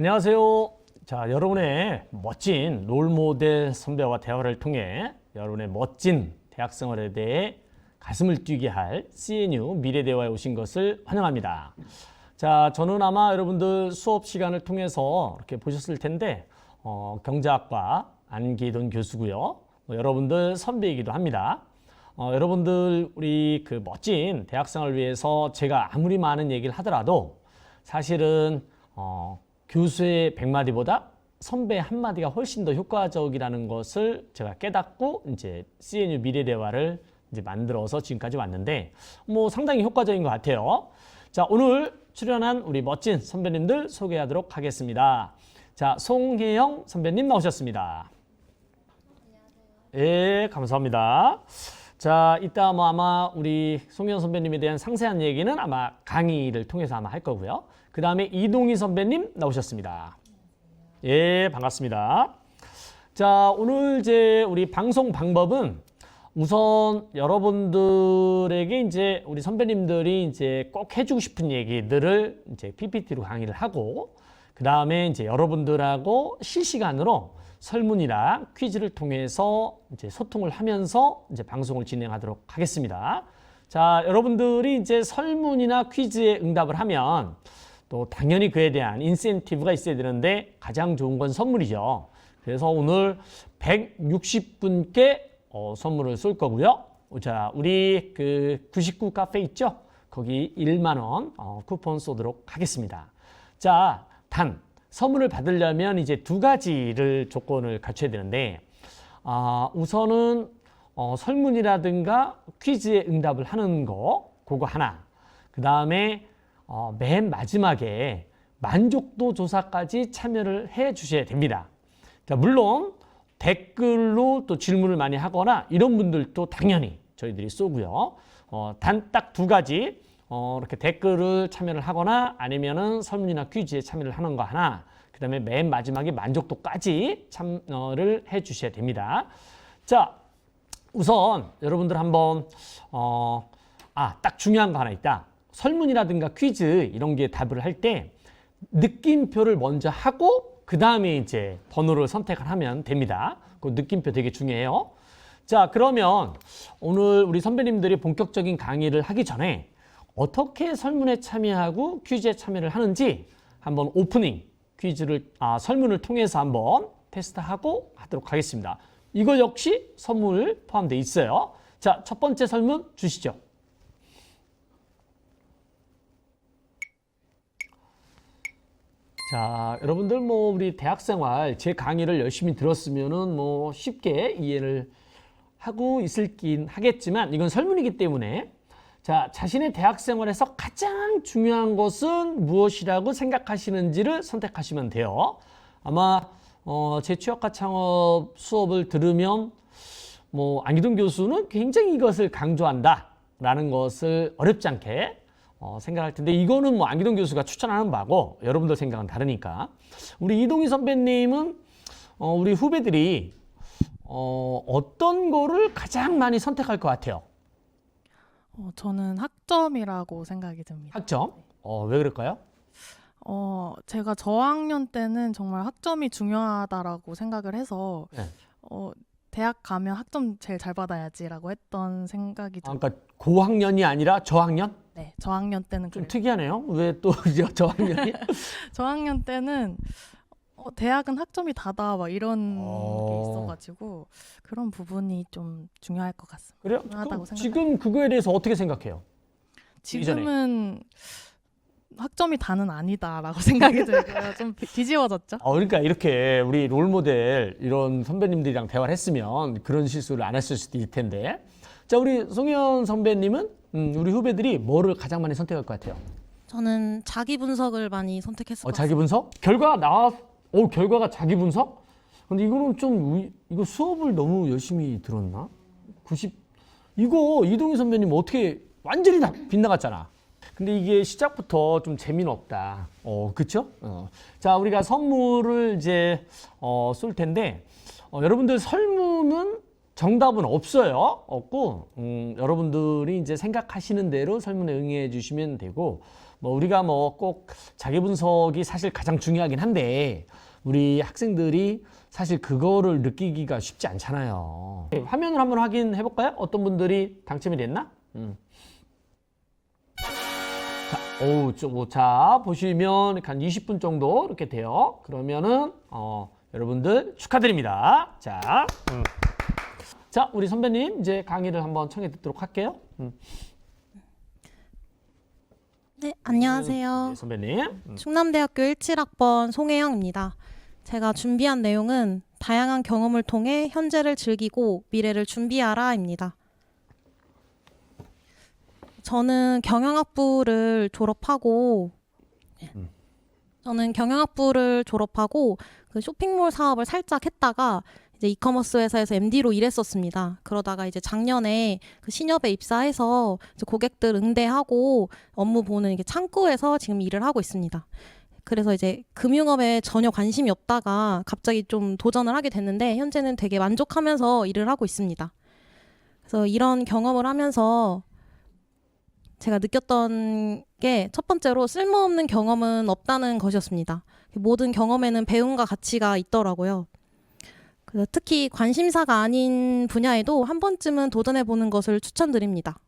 안녕하세요. 자, 여러분의 멋진 롤모델 선배와 대화를 통해 여러분의 멋진 대학 생활에 대해 가슴을 뛰게 할 CNU 미래대화에 오신 것을 환영합니다. 자, 저는 아마 여러분들 수업 시간을 통해서 이렇게 보셨을 텐데 경제학과 안기돈 교수고요. 여러분들 선배이기도 합니다. 여러분들 우리 그 멋진 대학생을 위해서 제가 아무리 많은 얘기를 하더라도 사실은 교수의 100마디보다 선배 한마디가 훨씬 더 효과적이라는 것을 제가 깨닫고 이제 CNU 미래대화를 이제 만들어서 지금까지 왔는데 상당히 효과적인 것 같아요. 자, 오늘 출연한 우리 멋진 선배님들 소개하도록 하겠습니다. 자, 송혜영 선배님 나오셨습니다. 예, 감사합니다. 자, 이따 아마 우리 송혜영 선배님에 대한 상세한 얘기는 아마 강의를 통해서 아마 할 거고요. 그 다음에 이동희 선배님 나오셨습니다. 예, 반갑습니다. 자, 오늘 이제 우리 방송 방법은 우선 여러분들에게 이제 우리 선배님들이 이제 꼭 해주고 싶은 얘기들을 이제 PPT로 강의를 하고, 그 다음에 이제 여러분들하고 실시간으로 설문이나 퀴즈를 통해서 이제 소통을 하면서 이제 방송을 진행하도록 하겠습니다. 자, 여러분들이 이제 설문이나 퀴즈에 응답을 하면 또 당연히 그에 대한 인센티브가 있어야 되는데 가장 좋은 건 선물이죠. 그래서 오늘 160분께 선물을 쏠 거고요. 자, 우리 그 99 카페 있죠? 거기 1만 원 쿠폰 쏘도록 하겠습니다. 자, 단 선물을 받으려면 이제 두 가지를 조건을 갖춰야 되는데 우선은 설문이라든가 퀴즈에 응답을 하는 거 그거 하나. 그 다음에 맨 마지막에 만족도 조사까지 참여를 해 주셔야 됩니다. 자, 물론 댓글로 또 질문을 많이 하거나 이런 분들도 당연히 저희들이 쏘고요. 단 딱 두 가지 이렇게 댓글을 참여를 하거나 아니면은 설문이나 퀴즈에 참여를 하는 거 하나, 그 다음에 맨 마지막에 만족도까지 참여를 해 주셔야 됩니다. 자, 우선 여러분들 한번 딱 중요한 거 하나 있다. 설문이라든가 퀴즈 이런 게 답을 할 때 느낌표를 먼저 하고 그 다음에 이제 번호를 선택을 하면 됩니다. 그 느낌표 되게 중요해요. 자, 그러면 오늘 우리 선배님들이 본격적인 강의를 하기 전에 어떻게 설문에 참여하고 퀴즈에 참여를 하는지 한번 오프닝 퀴즈를 설문을 통해서 한번 테스트하고 하도록 하겠습니다. 이거 역시 선물 포함되어 있어요. 자, 첫 번째 설문 주시죠. 자, 여러분들 우리 대학생활 제 강의를 열심히 들었으면은 쉽게 이해를 하고 있을긴 하겠지만 이건 설문이기 때문에 자, 자신의 대학생활에서 가장 중요한 것은 무엇이라고 생각하시는지를 선택하시면 돼요. 아마 제 취업과 창업 수업을 들으면 안기돈 교수는 굉장히 이것을 강조한다라는 것을 어렵지 않게 생각할 텐데 이거는 안기돈 교수가 추천하는 바고 여러분들 생각은 다르니까 우리 이동희 선배님은 우리 후배들이 어떤 거를 가장 많이 선택할 것 같아요? 저는 학점이라고 생각이 듭니다. 학점? 왜 그럴까요? 제가 저학년 때는 정말 학점이 중요하다라고 생각을 해서 네. 대학 가면 학점 제일 잘 받아야지라고 했던 생각이 좀. 그러니까 고학년이 아니라 저학년? 네, 저학년 때는 좀 그래요. 특이하네요. 왜 또 저학년이? 저학년 때는 대학은 학점이 다다 막 이런 게 있어가지고 그런 부분이 좀 중요할 것 같습니다. 그래요? 중요하다고 생각합니다. 지금 그거에 대해서 어떻게 생각해요? 지금은 학점이 다는 아니다라고 생각이 들고요. 좀 뒤집어졌죠. 그러니까 이렇게 우리 롤모델 이런 선배님들이랑 대화를 했으면 그런 실수를 안 했을 수도 있을 텐데. 자, 우리 송혜연 선배님은 우리 후배들이 뭐를 가장 많이 선택할 것 같아요? 저는 자기 분석을 많이 선택했을 것 자기 같아요. 분석? 결과가 자기 분석? 근데 이거는 이거 수업을 너무 열심히 들었나? 이거 이동희 선배님 어떻게 완전히 다 빗나갔잖아. 근데 이게 시작부터 좀 재미는 없다. 그쵸? 자, 우리가 선물을 이제 쏠 텐데 여러분들 설문은 정답은 없어요. 없고 여러분들이 이제 생각하시는 대로 설문에 응해 주시면 되고 뭐 우리가 뭐 꼭 자기 분석이 사실 가장 중요하긴 한데 우리 학생들이 사실 그거를 느끼기가 쉽지 않잖아요. 화면을 한번 확인해 볼까요? 어떤 분들이 당첨이 됐나? 자, 보시면 한 20분 정도 이렇게 돼요. 그러면은 여러분들 축하드립니다. 자, 자, 우리 선배님 이제 강의를 한번 청해 듣도록 할게요. 네, 안녕하세요. 네, 선배님. 충남대학교 17학번 송혜영입니다. 제가 준비한 내용은 다양한 경험을 통해 현재를 즐기고 미래를 준비하라입니다. 저는 경영학부를 졸업하고 그 쇼핑몰 사업을 살짝 했다가 이제 이커머스 회사에서 MD로 일했었습니다. 그러다가 이제 작년에 그 신협에 입사해서 이제 고객들 응대하고 업무 보는 이게 창구에서 지금 일을 하고 있습니다. 그래서 이제 금융업에 전혀 관심이 없다가 갑자기 좀 도전을 하게 됐는데 현재는 되게 만족하면서 일을 하고 있습니다. 그래서 이런 경험을 하면서 제가 느꼈던 게 첫 번째로 쓸모없는 경험은 없다는 것이었습니다. 모든 경험에는 배움과 가치가 있더라고요. 그래서 특히 관심사가 아닌 분야에도 한 번쯤은 도전해보는 것을 추천드립니다.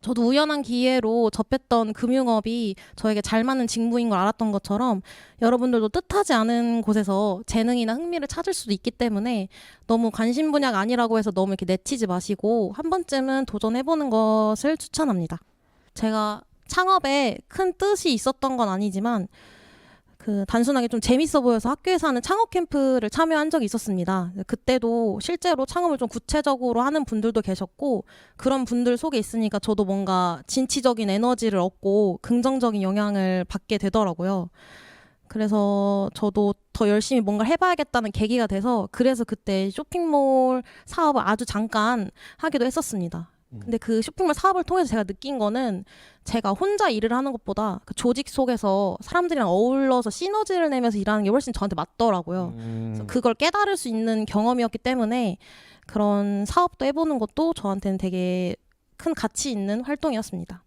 저도 우연한 기회로 접했던 금융업이 저에게 잘 맞는 직무인 걸 알았던 것처럼 여러분들도 뜻하지 않은 곳에서 재능이나 흥미를 찾을 수도 있기 때문에 너무 관심 분야가 아니라고 해서 너무 이렇게 내치지 마시고 한 번쯤은 도전해보는 것을 추천합니다. 제가 창업에 큰 뜻이 있었던 건 아니지만 그 단순하게 좀 재밌어 보여서 학교에서 하는 창업 캠프를 참여한 적이 있었습니다. 그때도 실제로 창업을 좀 구체적으로 하는 분들도 계셨고 그런 분들 속에 있으니까 저도 뭔가 진취적인 에너지를 얻고 긍정적인 영향을 받게 되더라고요. 그래서 저도 더 열심히 뭔가를 해봐야겠다는 계기가 돼서 그래서 그때 쇼핑몰 사업을 아주 잠깐 하기도 했었습니다. 근데 그 쇼핑몰 사업을 통해서 제가 느낀 거는 제가 혼자 일을 하는 것보다 그 조직 속에서 사람들이랑 어울러서 시너지를 내면서 일하는 게 훨씬 저한테 맞더라고요. 그래서 그걸 깨달을 수 있는 경험이었기 때문에 그런 사업도 해보는 것도 저한테는 되게 큰 가치 있는 활동이었습니다.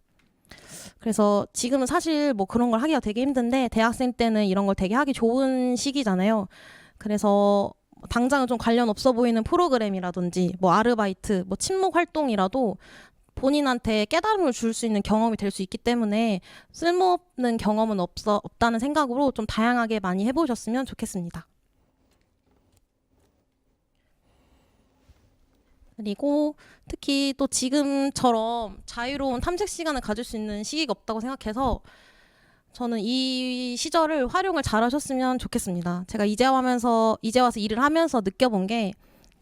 그래서 지금은 사실 뭐 그런 걸 하기가 되게 힘든데 대학생 때는 이런 걸 되게 하기 좋은 시기잖아요. 그래서 당장은 좀 관련 없어 보이는 프로그램이라든지 뭐 아르바이트, 뭐 친목 활동이라도 본인한테 깨달음을 줄 수 있는 경험이 될 수 있기 때문에 쓸모없는 경험은 없다는 생각으로 좀 다양하게 많이 해보셨으면 좋겠습니다. 그리고 특히 또 지금처럼 자유로운 탐색 시간을 가질 수 있는 시기가 없다고 생각해서 저는 이 시절을 활용을 잘 하셨으면 좋겠습니다. 제가 이제 와서 일을 하면서 느껴본 게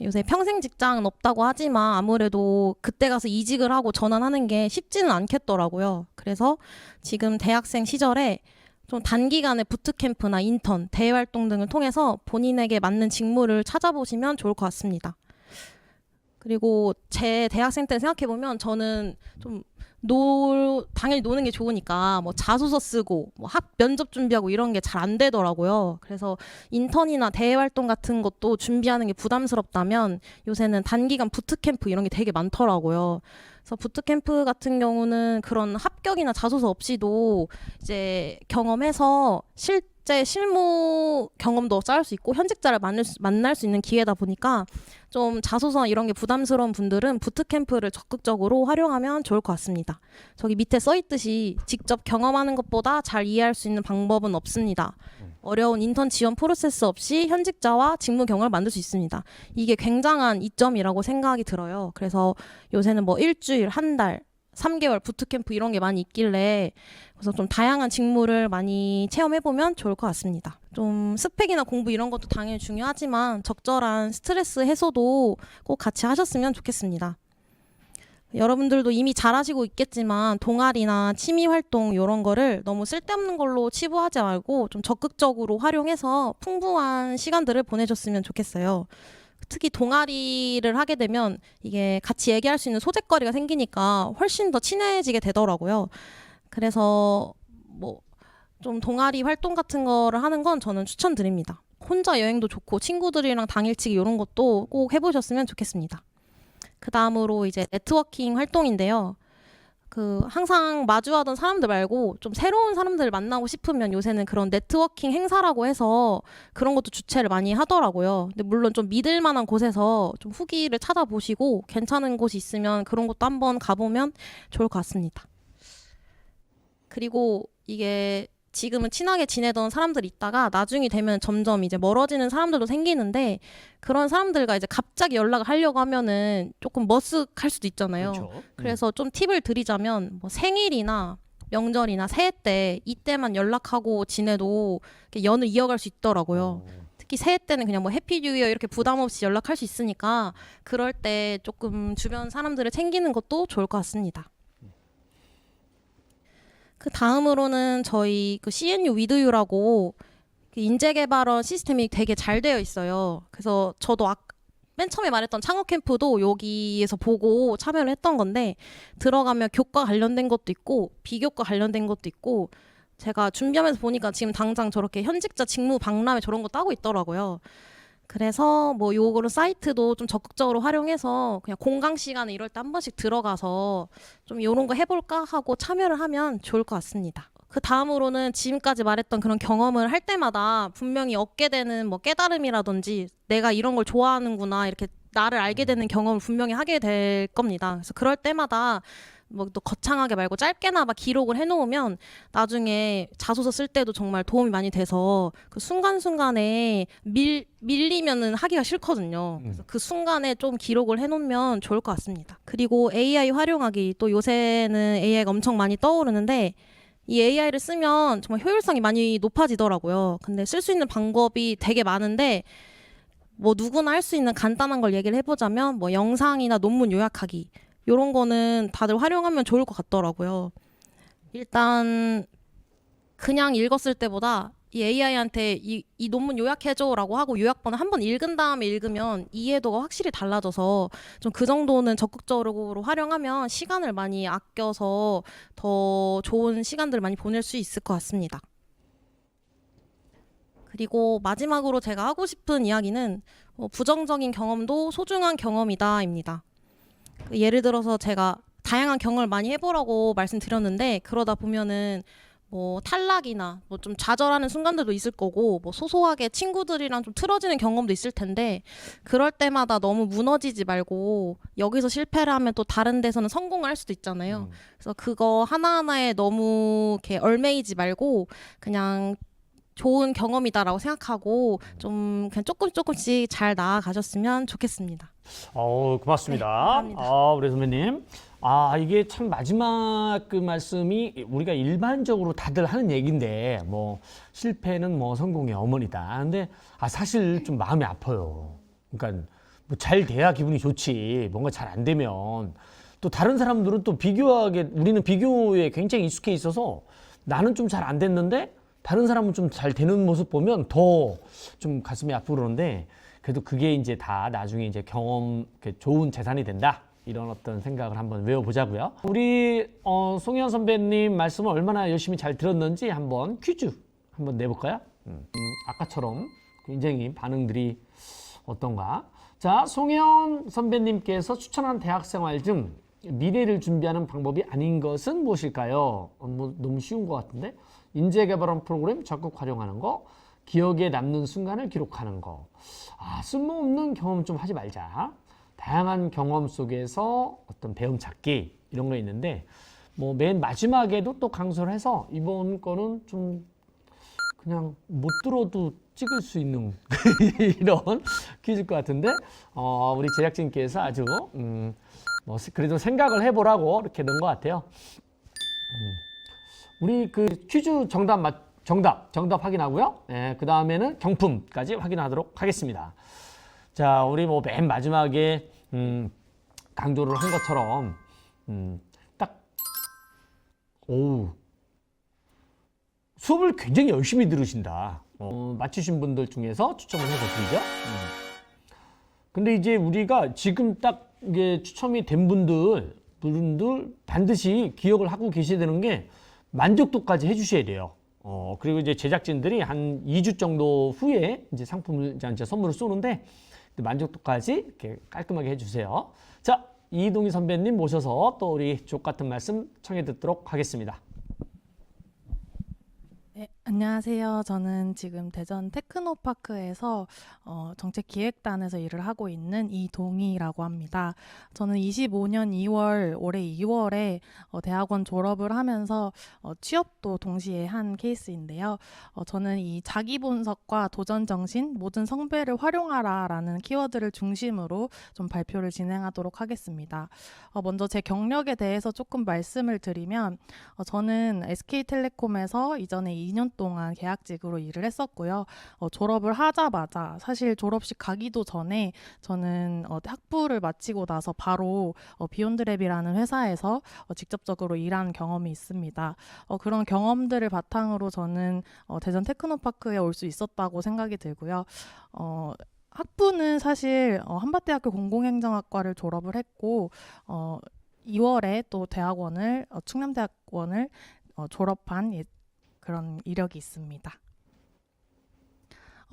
요새 평생 직장은 없다고 하지만 아무래도 그때 가서 이직을 하고 전환하는 게 쉽지는 않겠더라고요. 그래서 지금 대학생 시절에 좀 단기간의 부트캠프나 인턴, 대외활동 등을 통해서 본인에게 맞는 직무를 찾아보시면 좋을 것 같습니다. 그리고 제 대학생 때 생각해보면 저는 좀 당연히 노는 게 좋으니까 뭐 자소서 쓰고 뭐 면접 준비하고 이런 게 잘 안 되더라고요. 그래서 인턴이나 대외 활동 같은 것도 준비하는 게 부담스럽다면 요새는 단기간 부트캠프 이런 게 되게 많더라고요. 그래서 부트캠프 같은 경우는 그런 합격이나 자소서 없이도 이제 경험해서 실제 실무 경험도 쌓을 수 있고 현직자를 만날 수 있는 기회다 보니까 좀 자소서 이런 게 부담스러운 분들은 부트캠프를 적극적으로 활용하면 좋을 것 같습니다. 저기 밑에 써있듯이 직접 경험하는 것보다 잘 이해할 수 있는 방법은 없습니다. 어려운 인턴 지원 프로세스 없이 현직자와 직무 경험을 만들 수 있습니다. 이게 굉장한 이점이라고 생각이 들어요. 그래서 요새는 뭐 일주일, 한 달, 3개월 부트캠프 이런 게 많이 있길래 그래서 좀 다양한 직무를 많이 체험해보면 좋을 것 같습니다. 좀 스펙이나 공부 이런 것도 당연히 중요하지만 적절한 스트레스 해소도 꼭 같이 하셨으면 좋겠습니다. 여러분들도 이미 잘 하시고 있겠지만 동아리나 취미 활동 이런 거를 너무 쓸데없는 걸로 치부하지 말고 좀 적극적으로 활용해서 풍부한 시간들을 보내셨으면 좋겠어요. 특히 동아리를 하게 되면 이게 같이 얘기할 수 있는 소재거리가 생기니까 훨씬 더 친해지게 되더라고요. 그래서 뭐 좀 동아리 활동 같은 거를 하는 건 저는 추천드립니다. 혼자 여행도 좋고 친구들이랑 당일치기 이런 것도 꼭 해보셨으면 좋겠습니다. 그 다음으로 이제 네트워킹 활동인데요. 항상 마주하던 사람들 말고 좀 새로운 사람들을 만나고 싶으면 요새는 그런 네트워킹 행사라고 해서 그런 것도 주최를 많이 하더라고요. 근데 물론 좀 믿을 만한 곳에서 좀 후기를 찾아보시고 괜찮은 곳이 있으면 그런 것도 한번 가보면 좋을 것 같습니다. 그리고 이게 지금은 친하게 지내던 사람들이 있다가 나중이 되면 점점 이제 멀어지는 사람들도 생기는데 그런 사람들과 이제 갑자기 연락을 하려고 하면은 조금 머쓱할 수도 있잖아요. 그렇죠. 그래서 좀 팁을 드리자면 뭐 생일이나 명절이나 새해 때 이때만 연락하고 지내도 이렇게 연을 이어갈 수 있더라고요. 특히 새해 때는 그냥 뭐 해피 뉴 이어 이렇게 부담 없이 연락할 수 있으니까 그럴 때 조금 주변 사람들을 챙기는 것도 좋을 것 같습니다. 그 다음으로는 저희 CNU with you라고 인재개발원 시스템이 되게 잘 되어 있어요. 그래서 저도 맨 처음에 말했던 창업 캠프도 여기에서 보고 참여를 했던 건데 들어가면 교과 관련된 것도 있고 비교과 관련된 것도 있고 제가 준비하면서 보니까 지금 당장 저렇게 현직자 직무 박람회 저런 거 따고 있더라고요. 그래서 뭐 요거는 사이트도 좀 적극적으로 활용해서 그냥 공강 시간에 이럴 때 한 번씩 들어가서 좀 요런 거 해볼까 하고 참여를 하면 좋을 것 같습니다. 그 다음으로는 지금까지 말했던 그런 경험을 할 때마다 분명히 얻게 되는 뭐 깨달음이라든지 내가 이런 걸 좋아하는구나 이렇게 나를 알게 되는 경험을 분명히 하게 될 겁니다. 그래서 그럴 때마다 뭐 또 거창하게 말고 짧게나마 기록을 해놓으면 나중에 자소서 쓸 때도 정말 도움이 많이 돼서 그 순간순간에 밀리면은 하기가 싫거든요. 그래서 그 순간에 좀 기록을 해놓으면 좋을 것 같습니다. 그리고 AI 활용하기 또 요새는 AI가 엄청 많이 떠오르는데 이 AI를 쓰면 정말 효율성이 많이 높아지더라고요. 근데 쓸 수 있는 방법이 되게 많은데 뭐 누구나 할 수 있는 간단한 걸 얘기를 해보자면 뭐 영상이나 논문 요약하기 요런 거는 다들 활용하면 좋을 것 같더라고요. 일단 그냥 읽었을 때보다 이 AI한테 이 논문 요약해줘라고 하고 요약본을 한번 읽은 다음에 읽으면 이해도가 확실히 달라져서 좀 그 정도는 적극적으로 활용하면 시간을 많이 아껴서 더 좋은 시간들을 많이 보낼 수 있을 것 같습니다. 그리고 마지막으로 제가 하고 싶은 이야기는 부정적인 경험도 소중한 경험이다입니다. 예를 들어서 제가 다양한 경험을 많이 해보라고 말씀드렸는데 그러다 보면은 뭐 탈락이나 뭐 좀 좌절하는 순간들도 있을 거고 뭐 소소하게 친구들이랑 좀 틀어지는 경험도 있을 텐데 그럴 때마다 너무 무너지지 말고 여기서 실패를 하면 또 다른 데서는 성공을 할 수도 있잖아요. 그래서 그거 하나하나에 너무 이렇게 얽매이지 말고 그냥 좋은 경험이다라고 생각하고 좀 그냥 조금씩 잘 나아가셨으면 좋겠습니다. 고맙습니다. 네, 감사합니다. 우리 선배님. 이게 참 마지막 그 말씀이 우리가 일반적으로 다들 하는 얘기인데 뭐 실패는 뭐 성공의 어머니다. 근데 사실 좀 마음이 아파요. 그러니까 뭐 잘 돼야 기분이 좋지. 뭔가 잘 안 되면 또 다른 사람들은 또 우리는 비교에 굉장히 익숙해 있어서 나는 좀 잘 안 됐는데 다른 사람은 좀 잘 되는 모습 보면 더 좀 가슴이 아프고 그러는데 그래도 그게 이제 다 나중에 이제 좋은 재산이 된다. 이런 어떤 생각을 한번 외워보자고요. 우리 송현 선배님 말씀을 얼마나 열심히 잘 들었는지 한번 퀴즈 한번 내볼까요? 아까처럼 굉장히 반응들이 어떤가? 자, 송현 선배님께서 추천한 대학생활 중 미래를 준비하는 방법이 아닌 것은 무엇일까요? 뭐 너무 쉬운 것 같은데. 인재개발원 프로그램 적극 활용하는 거, 기억에 남는 순간을 기록하는 거. 쓸모없는 경험 좀 하지 말자. 다양한 경험 속에서 어떤 배움 찾기 이런 거 있는데 뭐 맨 마지막에도 또 강조를 해서 이번 거는 좀 그냥 못 들어도 찍을 수 있는 이런 퀴즈일 것 같은데 우리 제작진께서 아주 뭐 그래도 생각을 해보라고 이렇게 넣은 것 같아요. 우리 그 퀴즈 정답 확인하고요. 그 다음에는 경품까지 확인하도록 하겠습니다. 자, 우리 뭐 맨 마지막에 강조를 한 것처럼 수업을 굉장히 열심히 들으신다. 맞추신 분들 중에서 추첨을 해서 드리죠. 근데 이제 우리가 지금 딱 이게 추첨이 된 분들 반드시 기억을 하고 계셔야 되는 게 만족도까지 해주셔야 돼요. 그리고 이제 제작진들이 한 2주 정도 후에 이제 상품을 이제 선물을 쏘는데 만족도까지 이렇게 깔끔하게 해주세요. 자, 이동희 선배님 모셔서 또 우리 족 같은 말씀 청해 듣도록 하겠습니다. 네, 안녕하세요. 저는 지금 대전 테크노파크에서 정책기획단에서 일을 하고 있는 이동희라고 합니다. 저는 25년 2월, 올해 2월에 대학원 졸업을 하면서 취업도 동시에 한 케이스인데요. 저는 이 자기분석과 도전정신, 모든 성배를 활용하라라는 키워드를 중심으로 좀 발표를 진행하도록 하겠습니다. 먼저 제 경력에 대해서 조금 말씀을 드리면 저는 SK텔레콤에서 이전에 2년 동안 계약직으로 일을 했었고요. 졸업을 하자마자 사실 졸업식 가기도 전에 저는 학부를 마치고 나서 바로 비욘드랩이라는 회사에서 직접적으로 일한 경험이 있습니다. 그런 경험들을 바탕으로 저는 대전 테크노파크에 올 수 있었다고 생각이 들고요. 학부는 사실 한밭대학교 공공행정학과를 졸업을 했고 2월에 또 대학원을 충남대학원을 졸업한 그런 이력이 있습니다.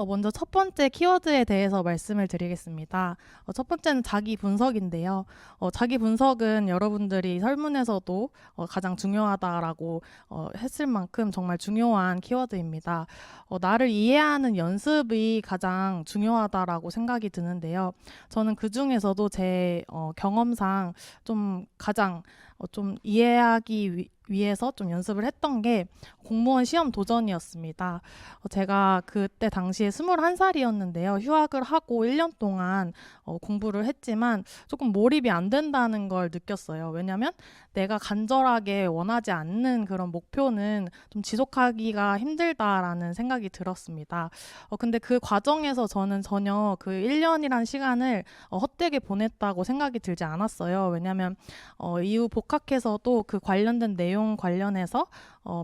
먼저 첫 번째 키워드에 대해서 말씀을 드리겠습니다. 첫 번째는 자기 분석인데요. 자기 분석은 여러분들이 설문에서도 가장 중요하다라고 했을 만큼 정말 중요한 키워드입니다. 나를 이해하는 연습이 가장 중요하다라고 생각이 드는데요. 저는 그 중에서도 제 경험상 좀 가장 좀 이해하기 위해서 좀 연습을 했던 게 공무원 시험 도전이었습니다. 제가 그때 당시에 21살이었는데요. 휴학을 하고 1년 동안 공부를 했지만 조금 몰입이 안 된다는 걸 느꼈어요. 왜냐하면 내가 간절하게 원하지 않는 그런 목표는 좀 지속하기가 힘들다라는 생각이 들었습니다. 근데 그 과정에서 저는 전혀 그 1년이란 시간을 헛되게 보냈다고 생각이 들지 않았어요. 왜냐하면 이후 복학해서도 그 관련된 내용 관련해서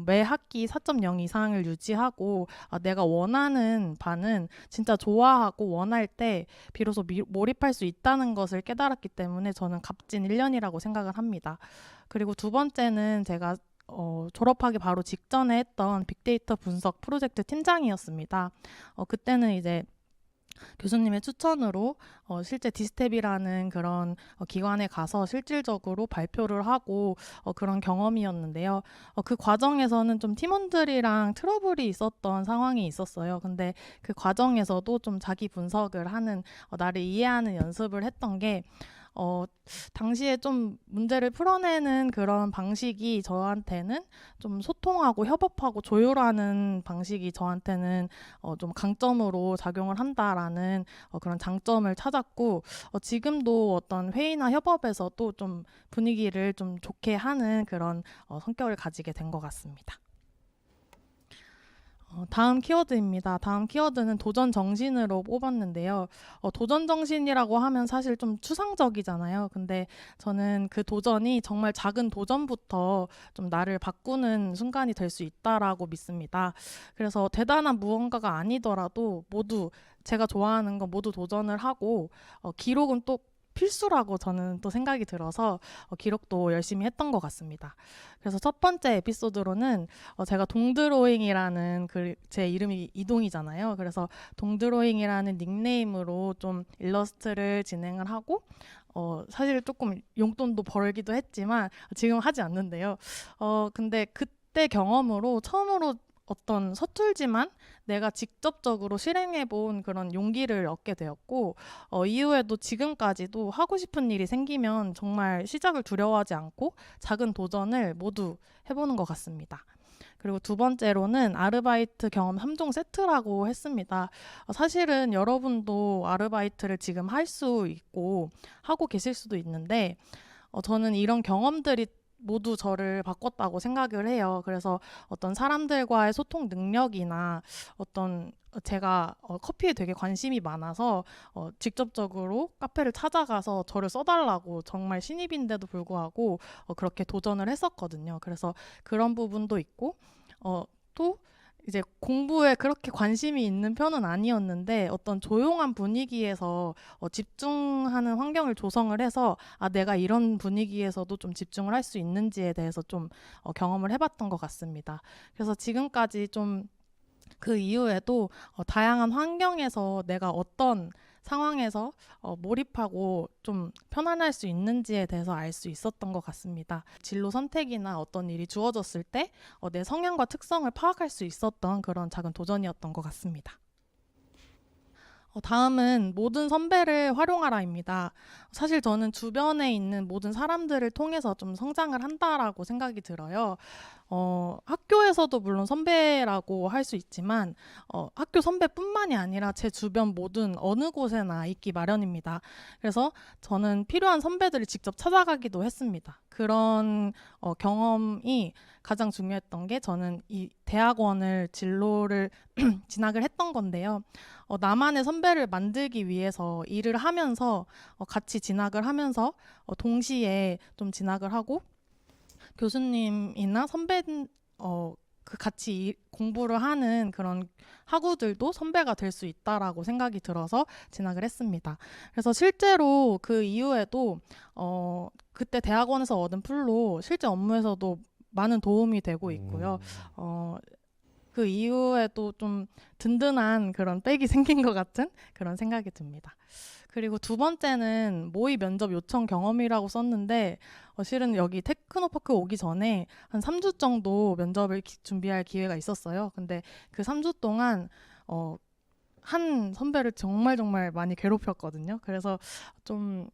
매 학기 4.0 이상을 유지하고 내가 원하는 바는 진짜 좋아하고 원할 때 비로소 몰입할 수 있다는 것을 깨달았기 때문에 저는 값진 1년이라고 생각을 합니다. 그리고 두 번째는 제가 졸업하기 바로 직전에 했던 빅데이터 분석 프로젝트 팀장이었습니다. 그때는 이제 교수님의 추천으로 실제 디스텝이라는 그런 기관에 가서 실질적으로 발표를 하고 그런 경험이었는데요. 그 과정에서는 좀 팀원들이랑 트러블이 있었던 상황이 있었어요. 근데 그 과정에서도 좀 자기 분석을 하는 나를 이해하는 연습을 했던 게 당시에 좀 문제를 풀어내는 그런 방식이 저한테는 좀 소통하고 협업하고 조율하는 방식이 저한테는 좀 강점으로 작용을 한다라는 그런 장점을 찾았고 지금도 어떤 회의나 협업에서도 좀 분위기를 좀 좋게 하는 그런 성격을 가지게 된 것 같습니다. 다음 키워드입니다. 다음 키워드는 도전 정신으로 뽑았는데요. 도전 정신이라고 하면 사실 좀 추상적이잖아요. 근데 저는 그 도전이 정말 작은 도전부터 좀 나를 바꾸는 순간이 될 수 있다라고 믿습니다. 그래서 대단한 무언가가 아니더라도 모두 제가 좋아하는 거 모두 도전을 하고 기록은 또 필수라고 저는 또 생각이 들어서 기록도 열심히 했던 것 같습니다. 그래서 첫 번째 에피소드로는 제가 동드로잉이라는 제 이름이 이동이잖아요. 그래서 동드로잉이라는 닉네임으로 좀 일러스트를 진행을 하고 사실 조금 용돈도 벌기도 했지만 지금 하지 않는데요. 근데 그때 경험으로 처음으로 어떤 서툴지만 내가 직접적으로 실행해본 그런 용기를 얻게 되었고 이후에도 지금까지도 하고 싶은 일이 생기면 정말 시작을 두려워하지 않고 작은 도전을 모두 해보는 것 같습니다. 그리고 두 번째로는 아르바이트 경험 3종 세트라고 했습니다. 사실은 여러분도 아르바이트를 지금 할 수 있고 하고 계실 수도 있는데 저는 이런 경험들이 모두 저를 바꿨다고 생각을 해요. 그래서 어떤 사람들과의 소통 능력이나 어떤 제가 커피에 되게 관심이 많아서 직접적으로 카페를 찾아가서 저를 써달라고 정말 신입인데도 불구하고 그렇게 도전을 했었거든요. 그래서 그런 부분도 있고 또 이제 공부에 그렇게 관심이 있는 편은 아니었는데 어떤 조용한 분위기에서 집중하는 환경을 조성을 해서 내가 이런 분위기에서도 좀 집중을 할 수 있는지에 대해서 좀 경험을 해봤던 것 같습니다. 그래서 지금까지 좀 그 이후에도 다양한 환경에서 내가 어떤 상황에서 몰입하고 좀 편안할 수 있는지에 대해서 알 수 있었던 것 같습니다. 진로 선택이나 어떤 일이 주어졌을 때 내 성향과 특성을 파악할 수 있었던 그런 작은 도전이었던 것 같습니다. 다음은 모든 선배를 활용하라입니다. 사실 저는 주변에 있는 모든 사람들을 통해서 좀 성장을 한다라고 생각이 들어요. 학교에서도 물론 선배라고 할 수 있지만 학교 선배뿐만이 아니라 제 주변 모든 어느 곳에나 있기 마련입니다. 그래서 저는 필요한 선배들을 직접 찾아가기도 했습니다. 그런 경험이 가장 중요했던 게 저는 이 대학원을 진로를 진학을 했던 건데요. 나만의 선배를 만들기 위해서 일을 하면서 같이 진학을 하면서 동시에 좀 진학을 하고 교수님이나 선배 그 같이 공부를 하는 그런 학우들도 선배가 될 수 있다라고 생각이 들어서 진학을 했습니다. 그래서 실제로 그 이후에도 그때 대학원에서 얻은 풀로 실제 업무에서도 많은 도움이 되고 있고요. 그 이후에도 좀 든든한 그런 백이 생긴 것 같은 그런 생각이 듭니다. 그리고 두 번째는 모의 면접 요청 경험이라고 썼는데 실은 여기 테크노파크 오기 전에 한 3주 정도 면접을 준비할 기회가 있었어요. 근데 그 3주 동안 한 선배를 정말 많이 괴롭혔거든요. 그래서 좀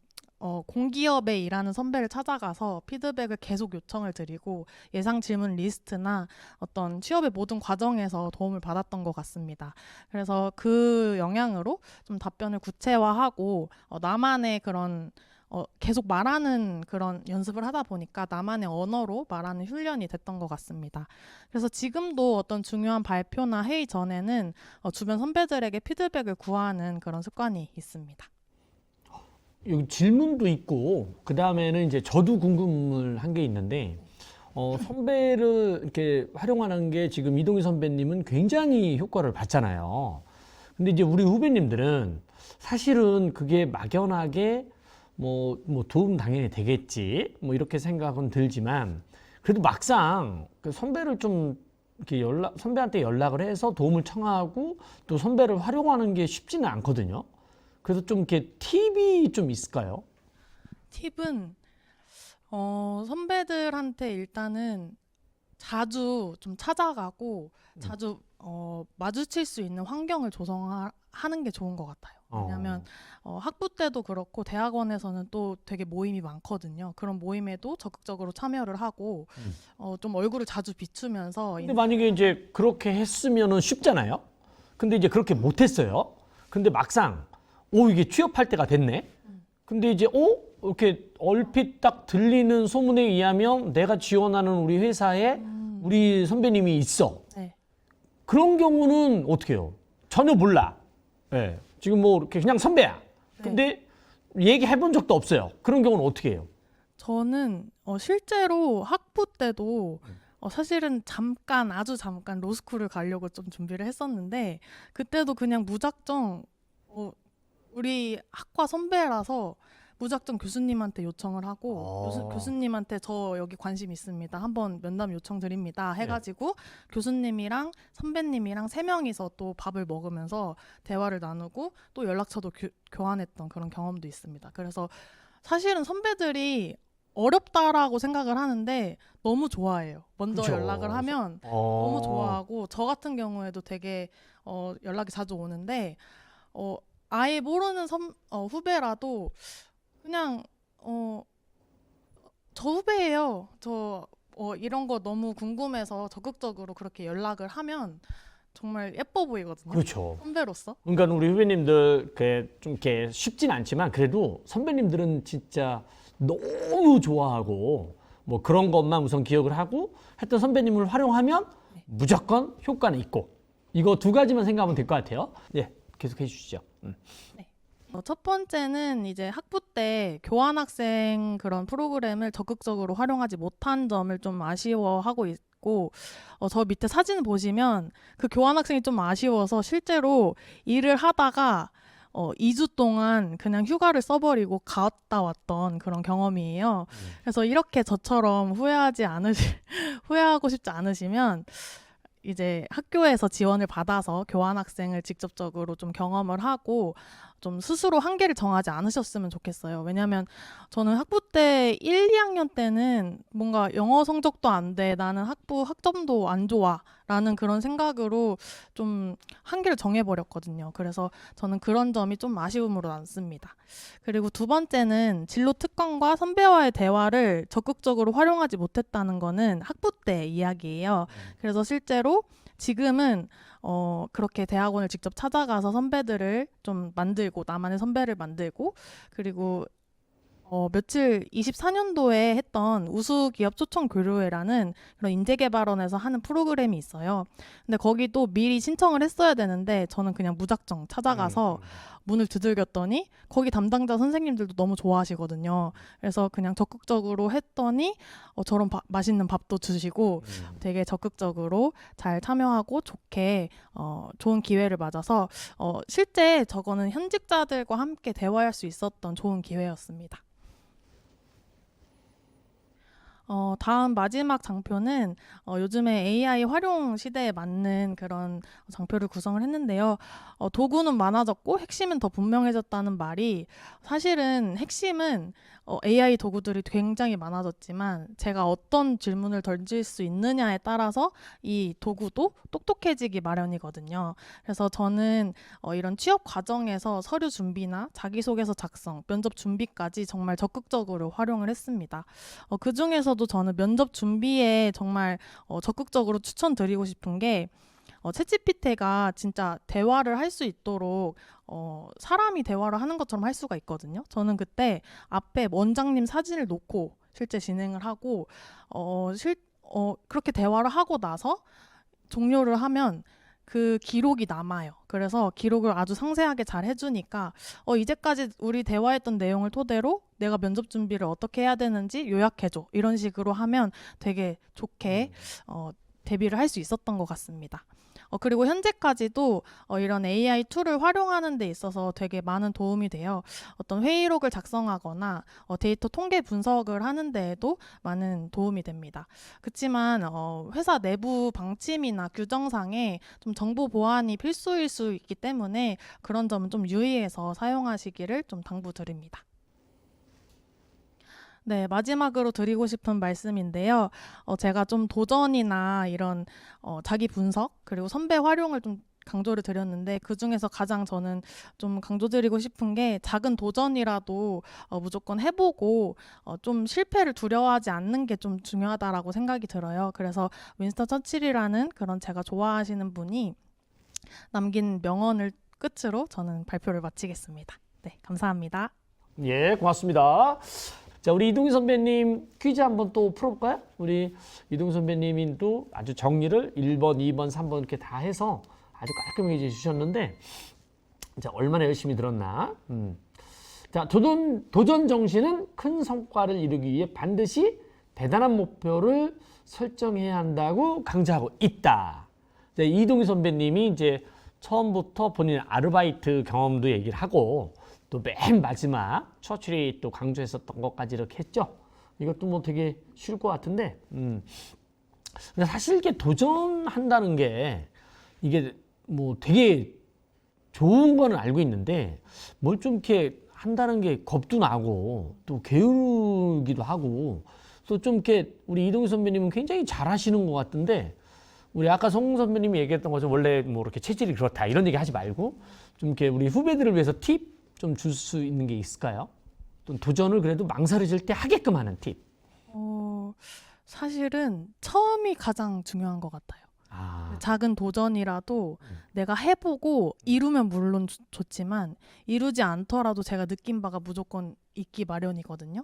공기업에 일하는 선배를 찾아가서 피드백을 계속 요청을 드리고 예상 질문 리스트나 어떤 취업의 모든 과정에서 도움을 받았던 것 같습니다. 그래서 그 영향으로 좀 답변을 구체화하고 나만의 그런 계속 말하는 그런 연습을 하다 보니까 나만의 언어로 말하는 훈련이 됐던 것 같습니다. 그래서 지금도 어떤 중요한 발표나 회의 전에는 주변 선배들에게 피드백을 구하는 그런 습관이 있습니다. 여기 질문도 있고 그 다음에는 이제 저도 궁금한 게 있는데 선배를 이렇게 활용하는 게 지금 이동희 선배님은 굉장히 효과를 봤잖아요. 근데 이제 우리 후배님들은 사실은 그게 막연하게 뭐 도움 당연히 되겠지 뭐 이렇게 생각은 들지만 그래도 막상 그 선배를 좀 이렇게 선배한테 연락을 해서 도움을 청하고 또 선배를 활용하는 게 쉽지는 않거든요. 그래서 좀 이렇게 팁이 좀 있을까요? 팁은 선배들한테 일단은 자주 좀 찾아가고 자주 마주칠 수 있는 환경을 조성하는 게 좋은 것 같아요. 왜냐하면 학부 때도 그렇고 대학원에서는 또 되게 모임이 많거든요. 그런 모임에도 적극적으로 참여를 하고 좀 얼굴을 자주 비추면서 근데 만약에 이제 그렇게 했으면은 쉽잖아요. 근데 이제 그렇게 못했어요. 근데 막상 이게 취업할 때가 됐네. 근데 이제 이렇게 얼핏 딱 들리는 소문에 의하면 내가 지원하는 우리 회사에 우리 선배님이 있어. 네. 그런 경우는 어떻게 해요? 전혀 몰라. 네. 지금 뭐 이렇게 그냥 선배야. 근데 얘기해 본 적도 없어요. 그런 경우는 어떻게 해요? 저는 실제로 학부 때도 사실은 아주 잠깐 로스쿨을 가려고 좀 준비를 했었는데 그때도 그냥 무작정 우리 학과 선배라서 무작정 교수님한테 요청을 하고 교수님한테 저 여기 관심 있습니다. 한번 면담 요청 드립니다. 해가지고 교수님이랑 선배님이랑 3명이서 또 밥을 먹으면서 대화를 나누고 또 연락처도 교환했던 그런 경험도 있습니다. 그래서 사실은 선배들이 어렵다라고 생각을 하는데 너무 좋아해요. 먼저 그쵸. 연락을 하면 너무 좋아하고 저 같은 경우에도 되게 연락이 자주 오는데 아예 모르는 후배라도 그냥 저 후배예요. 저 이런 거 너무 궁금해서 적극적으로 그렇게 연락을 하면 정말 예뻐 보이거든요. 그렇죠. 선배로서. 그러니까 우리 후배님들 좀 이렇게 쉽진 않지만 그래도 선배님들은 진짜 너무 좋아하고 뭐 그런 것만 우선 기억을 하고 했던 선배님을 활용하면 무조건 효과는 있고 이거 2가지만 생각하면 될 것 같아요. 네, 계속해 주시죠. 네. 첫 번째는 이제 학부 때 교환학생 그런 프로그램을 적극적으로 활용하지 못한 점을 좀 아쉬워하고 있고 저 밑에 사진 보시면 그 교환학생이 좀 아쉬워서 실제로 일을 하다가 2주 동안 그냥 휴가를 써버리고 갔다 왔던 그런 경험이에요. 그래서 이렇게 저처럼 후회하고 싶지 않으시면 이제 학교에서 지원을 받아서 교환학생을 직접적으로 좀 경험을 하고 좀 스스로 한계를 정하지 않으셨으면 좋겠어요. 왜냐하면 저는 학부 때 1, 2학년 때는 뭔가 영어 성적도 안 돼, 나는 학점도 안 좋아 라는 그런 생각으로 좀 한계를 정해버렸거든요. 그래서 저는 그런 점이 좀 아쉬움으로 남습니다. 그리고 두 번째는 진로 특강과 선배와의 대화를 적극적으로 활용하지 못했다는 거는 학부 때 이야기예요. 그래서 실제로 지금은 그렇게 대학원을 직접 찾아가서 선배들을 좀 만들고, 나만의 선배를 만들고, 그리고 며칠 24년도에 했던 우수기업 초청 교류회라는 그런 인재개발원에서 하는 프로그램이 있어요. 근데 거기도 미리 신청을 했어야 되는데 저는 그냥 무작정 찾아가서 문을 두들겼더니 거기 담당자 선생님들도 너무 좋아하시거든요. 그래서 그냥 적극적으로 했더니 저런 맛있는 밥도 주시고 되게 적극적으로 잘 참여하고 좋은 기회를 맞아서 실제 저거는 현직자들과 함께 대화할 수 있었던 좋은 기회였습니다. 다음 마지막 장표는 요즘에 AI 활용 시대에 맞는 그런 장표를 구성을 했는데요. 도구는 많아졌고 핵심은 더 분명해졌다는 말이 사실은 핵심은 AI 도구들이 굉장히 많아졌지만 제가 어떤 질문을 던질 수 있느냐에 따라서 이 도구도 똑똑해지기 마련이거든요. 그래서 저는 이런 취업 과정에서 서류 준비나 자기소개서 작성, 면접 준비까지 정말 적극적으로 활용을 했습니다. 그 중에서도 저는 면접 준비에 정말 적극적으로 추천드리고 싶은 게 챗GPT가 진짜 대화를 할 수 있도록 사람이 대화를 하는 것처럼 할 수가 있거든요. 저는 그때 앞에 원장님 사진을 놓고 실제 진행을 하고 그렇게 대화를 하고 나서 종료를 하면 그 기록이 남아요. 그래서 기록을 아주 상세하게 잘 해주니까 이제까지 우리 대화했던 내용을 토대로 내가 면접 준비를 어떻게 해야 되는지 요약해줘. 이런 식으로 하면 되게 좋게 대비를 할 수 있었던 것 같습니다. 그리고 현재까지도 이런 AI 툴을 활용하는 데 있어서 되게 많은 도움이 돼요. 어떤 회의록을 작성하거나 데이터 통계 분석을 하는 데에도 많은 도움이 됩니다. 그렇지만 회사 내부 방침이나 규정상에 좀 정보 보안이 필수일 수 있기 때문에 그런 점은 좀 유의해서 사용하시기를 좀 당부드립니다. 네, 마지막으로 드리고 싶은 말씀인데요. 제가 좀 도전이나 이런 자기 분석 그리고 선배 활용을 좀 강조를 드렸는데 그중에서 가장 저는 좀 강조드리고 싶은 게 작은 도전이라도 무조건 해보고 좀 실패를 두려워하지 않는 게 좀 중요하다라고 생각이 들어요. 그래서 윈스턴 처칠이라는 그런 제가 좋아하시는 분이 남긴 명언을 끝으로 저는 발표를 마치겠습니다. 네, 감사합니다. 예, 고맙습니다. 자, 우리 이동희 선배님 퀴즈 한번 또 풀어볼까요? 우리 이동희 선배님이 또 아주 정리를 1번, 2번, 3번 이렇게 다 해서 아주 깔끔하게 주셨는데 자, 얼마나 열심히 들었나? 자, 도전 정신은 큰 성과를 이루기 위해 반드시 대단한 목표를 설정해야 한다고 강조하고 있다. 자, 이동희 선배님이 이제 처음부터 본인 아르바이트 경험도 얘기를 하고 또 맨 마지막 처칠이 또 강조했었던 것까지 이렇게 했죠. 이것도 뭐 되게 쉬울 것 같은데, 근데 사실 이게 도전한다는 게 이게 뭐 되게 좋은 거는 알고 있는데 뭘 좀 이렇게 한다는 게 겁도 나고 또 게으르기도 하고 또 좀 이렇게 우리 이동희 선배님은 굉장히 잘하시는 것 같은데 우리 아까 송 선배님이 얘기했던 것처럼 원래 뭐 이렇게 체질이 그렇다 이런 얘기 하지 말고 좀 이렇게 우리 후배들을 위해서 팁 좀 줄 수 있는 게 있을까요? 또 도전을 그래도 망설여질 때 하게끔 하는 팁. 사실은 처음이 가장 중요한 것 같아요. 작은 도전이라도 내가 해보고 이루면 물론 좋지만 이루지 않더라도 제가 느낀 바가 무조건 있기 마련이거든요.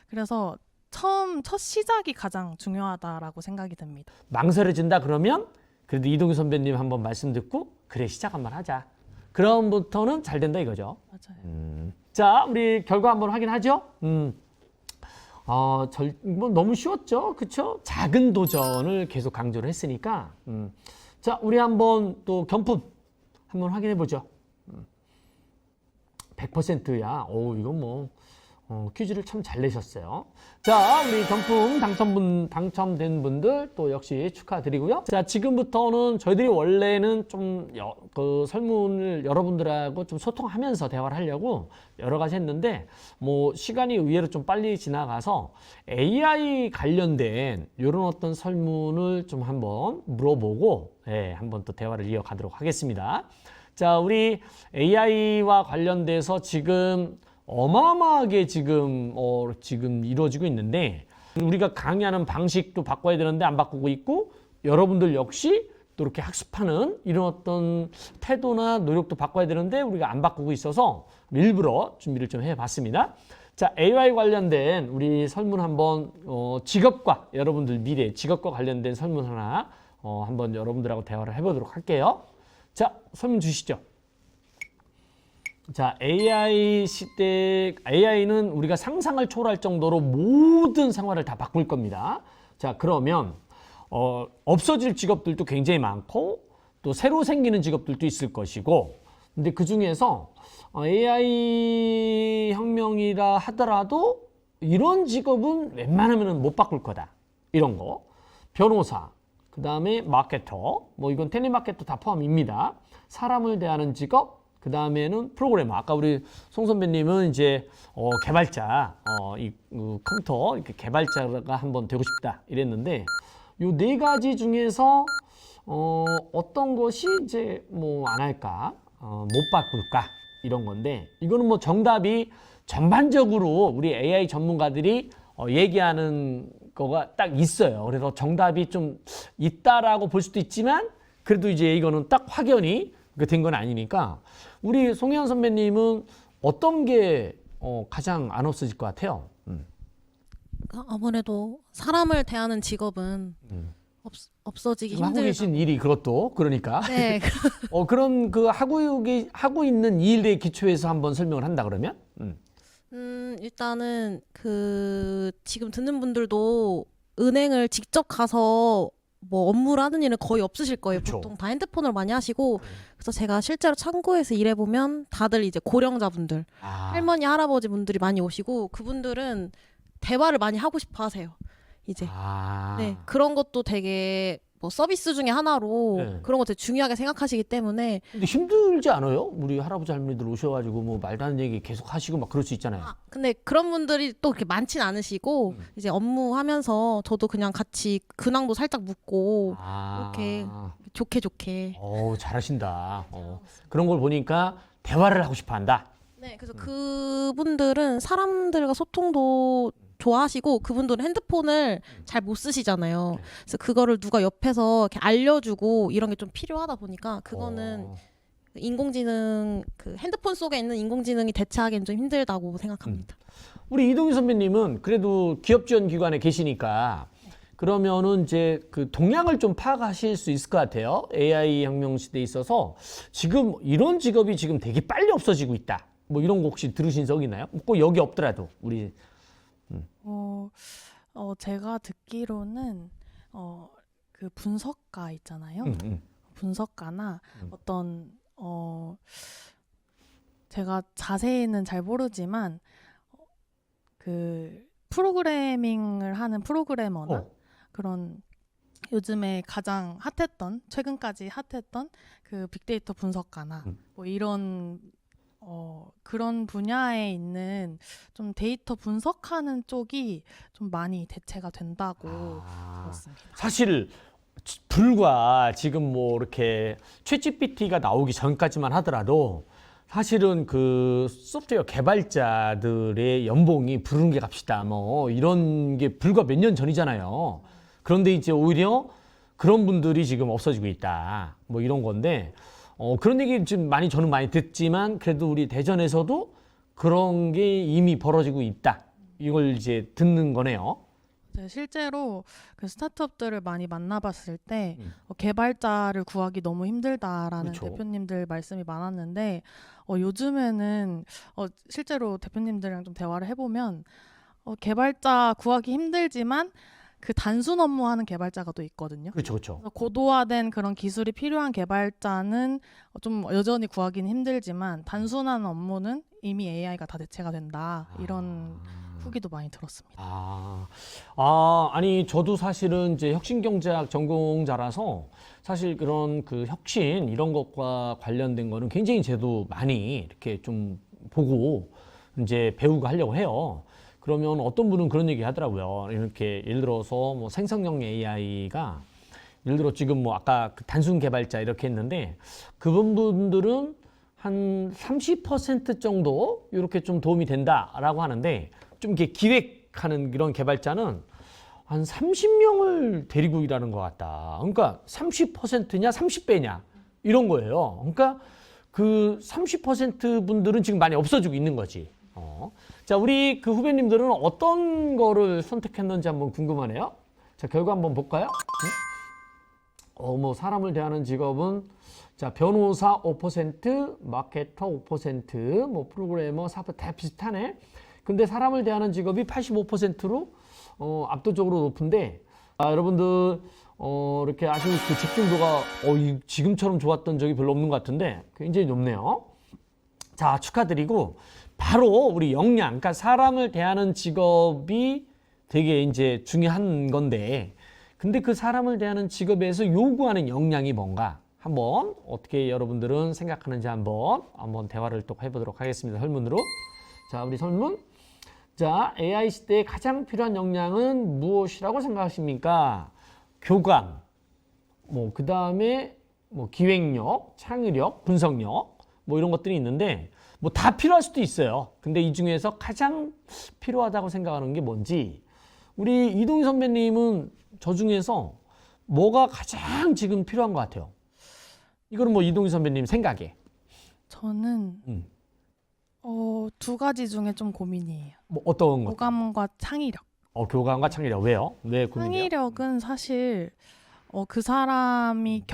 그래서 첫 시작이 가장 중요하다라고 생각이 듭니다. 망설여진다 그러면 그래도 이동희 선배님 한번 말씀 듣고 그래 시작 한번 하자. 그럼부터는 잘 된다 이거죠. 맞아요. 자, 우리 결과 한번 확인하죠. 뭐 너무 쉬웠죠, 그렇죠? 작은 도전을 계속 강조를 했으니까. 자, 우리 한번 또 경품 한번 확인해 보죠. 100%야. 오, 이건 뭐 퀴즈를 참 잘 내셨어요. 자, 우리 경품 당첨된 분들 또 역시 축하드리고요. 자, 지금부터는 저희들이 원래는 좀 그 설문을 여러분들하고 좀 소통하면서 대화를 하려고 여러 가지 했는데 뭐 시간이 의외로 좀 빨리 지나가서 AI 관련된 이런 어떤 설문을 좀 한번 물어보고 한번 또 대화를 이어가도록 하겠습니다. 자, 우리 AI와 관련돼서 지금 어마어마하게 지금 이루어지고 있는데 우리가 강의하는 방식도 바꿔야 되는데 안 바꾸고 있고 여러분들 역시 또 이렇게 학습하는 이런 어떤 태도나 노력도 바꿔야 되는데 우리가 안 바꾸고 있어서 일부러 준비를 좀 해봤습니다. 자, AI 관련된 우리 설문 한번 직업과 여러분들 미래 직업과 관련된 설문 하나 한번 여러분들하고 대화를 해보도록 할게요. 자, 설문 주시죠. 자, AI 시대, AI는 우리가 상상을 초월할 정도로 모든 생활을 다 바꿀 겁니다. 자, 그러면 없어질 직업들도 굉장히 많고 또 새로 생기는 직업들도 있을 것이고, 근데 그 중에서 AI 혁명이라 하더라도 이런 직업은 웬만하면 못 바꿀 거다. 이런 거. 변호사, 그 다음에 마케터, 뭐 이건 텔레마케터 다 포함입니다. 사람을 대하는 직업, 그 다음에는 프로그래머. 아까 우리 송 선배님은 이제 개발자, 컴퓨터 이렇게 개발자가 한번 되고 싶다 이랬는데, 요 네 가지 중에서 어떤 것이 이제 뭐 안 할까, 못 바꿀까 이런 건데, 이거는 뭐 정답이 전반적으로 우리 AI 전문가들이 얘기하는 거가 딱 있어요. 그래서 정답이 좀 있다라고 볼 수도 있지만 그래도 이제 이거는 딱 확연히 된 건 아니니까 우리 송혜연 선배님은 어떤 게 가장 안 없어질 것 같아요? 아무래도 사람을 대하는 직업은 없어지기 지금 하고 힘들다. 계신 일이 그것도 그러니까 네. 그런 그 하고 있는 일에 기초해서 한번 설명을 한다 그러면 일단은 지금 듣는 분들도 은행을 직접 가서 뭐 업무를 하는 일은 거의 없으실 거예요. 그쵸. 보통 다 핸드폰으로 많이 하시고. 그래서 제가 실제로 창구에서 일해보면 다들 이제 고령자분들, 할머니, 할아버지 분들이 많이 오시고 그분들은 대화를 많이 하고 싶어 하세요. 이제. 네. 그런 것도 되게 뭐 서비스 중에 하나로 네. 그런 거 되게 중요하게 생각하시기 때문에. 근데 힘들지 않아요? 우리 할아버지 할머니들 오셔가지고 뭐 말도 안 되는 얘기 계속 하시고 막 그럴 수 있잖아요. 근데 그런 분들이 또 그렇게 많진 않으시고 이제 업무하면서 저도 그냥 같이 근황도 살짝 묻고 이렇게 좋게. 잘하신다. 그런 걸 보니까 대화를 하고 싶어 한다. 네, 그래서 그분들은 사람들과 소통도 좋아하시고 그분들은 핸드폰을 잘 못 쓰시잖아요. 그래서 그거를 누가 옆에서 이렇게 알려주고 이런 게 좀 필요하다 보니까 그거는 인공지능 핸드폰 속에 있는 인공지능이 대체하기는 좀 힘들다고 생각합니다. 우리 이동희 선배님은 그래도 기업 지원 기관에 계시니까 그러면은 이제 그 동향을 좀 파악하실 수 있을 것 같아요. AI 혁명 시대에 있어서 지금 이런 직업이 지금 되게 빨리 없어지고 있다. 뭐 이런 거 혹시 들으신 적 있나요? 꼭 여기 없더라도 우리. 제가 듣기로는 그 분석가 있잖아요. 분석가나 어떤 제가 자세히는 잘 모르지만 그 프로그래밍을 하는 프로그래머나 그런 요즘에 가장 최근까지 핫했던 그 빅데이터 분석가나 뭐 이런 그런 분야에 있는 좀 데이터 분석하는 쪽이 좀 많이 대체가 된다고 들었습니다. 사실 불과 지금 뭐 이렇게 챗GPT가 나오기 전까지만 하더라도 사실은 그 소프트웨어 개발자들의 연봉이 부르는 게 값이다 뭐 이런 게 불과 몇 년 전이잖아요. 그런데 이제 오히려 그런 분들이 지금 없어지고 있다 뭐 이런 건데 그런 얘기 지금 저는 많이 듣지만 그래도 우리 대전에서도 그런 게 이미 벌어지고 있다. 이걸 이제 듣는 거네요. 네, 실제로 그 스타트업들을 많이 만나봤을 때 개발자를 구하기 너무 힘들다라는 그렇죠. 대표님들 말씀이 많았는데 요즘에는 실제로 대표님들이랑 좀 대화를 해보면 개발자 구하기 힘들지만 그 단순 업무하는 개발자가 또 있거든요. 그렇죠, 그렇죠. 그래서 고도화된 그런 기술이 필요한 개발자는 좀 여전히 구하기는 힘들지만 단순한 업무는 이미 AI가 다 대체가 된다. 이런 후기도 많이 들었습니다. 아니 저도 사실은 이제 혁신경제학 전공자라서 사실 그런 그 혁신 이런 것과 관련된 거는 굉장히 저도 많이 이렇게 좀 보고 이제 배우고 하려고 해요. 그러면 어떤 분은 그런 얘기 하더라고요. 이렇게 예를 들어서 뭐 생성형 AI가 예를 들어 지금 뭐 아까 그 단순 개발자 이렇게 했는데 그분들은 한 30% 정도 이렇게 좀 도움이 된다라고 하는데 좀 이렇게 기획하는 이런 개발자는 한 30명을 데리고 일하는 것 같다. 그러니까 30%냐 30배냐 이런 거예요. 그러니까 그 30% 분들은 지금 많이 없어지고 있는 거지. 자, 우리 그 후배님들은 어떤 거를 선택했는지 한번 궁금하네요. 자, 결과 한번 볼까요? 뭐 사람을 대하는 직업은 자, 변호사 5%, 마케터 5%, 뭐 프로그래머 4% 다 비슷하네. 근데 사람을 대하는 직업이 85%로 압도적으로 높은데 여러분들 이렇게 아시는 그 집중도가 지금처럼 좋았던 적이 별로 없는 것 같은데 굉장히 높네요. 자, 축하드리고 바로 우리 역량, 그러니까 사람을 대하는 직업이 되게 이제 중요한 건데 근데 그 사람을 대하는 직업에서 요구하는 역량이 뭔가 한번 어떻게 여러분들은 생각하는지 한번 대화를 또 해보도록 하겠습니다. 설문으로. 자, 우리 설문. 자, AI 시대에 가장 필요한 역량은 무엇이라고 생각하십니까? 교감, 뭐 그 다음에 뭐 기획력, 창의력, 분석력 뭐 이런 것들이 있는데 뭐 다 필요할 수도 있어요. 근데 이 중에서 가장 필요하다고 생각하는 게 뭔지 우리 이동희 선배님은 저 중에서 뭐가 가장 지금 필요한 것 같아요? 이거는 뭐 이동희 선배님 생각에. 저는 두 가지 중에 좀 고민이에요. 뭐 어떤 것? 교감과 창의력. 교감과 창의력. 왜요? 왜 고민이에요? 창의력은 사실 그 사람이